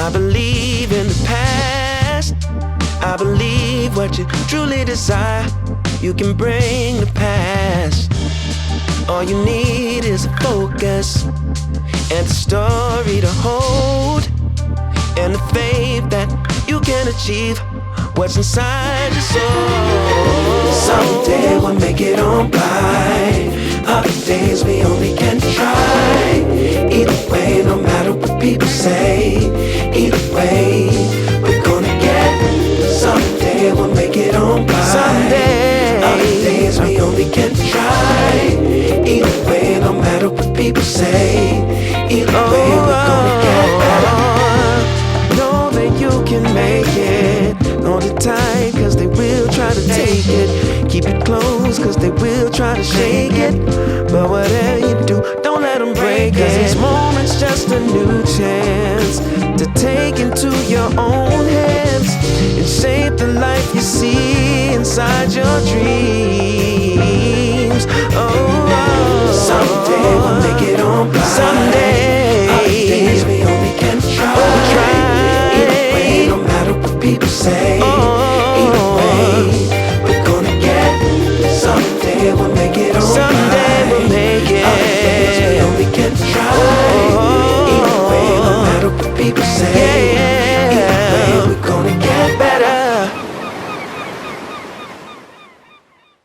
I believe in the past. I believe what you truly desire, you can bring the past. All you need is a focus and a story to hold, and the faith that you can achieve what's inside your soul. Someday we'll make it on by. Other days we only can try. Either way, no matter what people say, either way, we're gonna get. Someday we'll make it on by. Someday. Other days we only can try. Either way, no matter what people say, either way, we're gonna get better. Know that you can make it. Hold it tight, cause they will try to take it. Keep it close, cause they will try to shake it. But whatever you do, don't let them break it. Cause each moment's just a new chance to take into your own hands and shape the life you see inside your dreams. Someday we'll make it on by. Someday. Other days we only can try. Either way, no matter what people say. Either way, we're gonna get. Someday we'll make it on by. Someday we'll make it. Other days we only can try.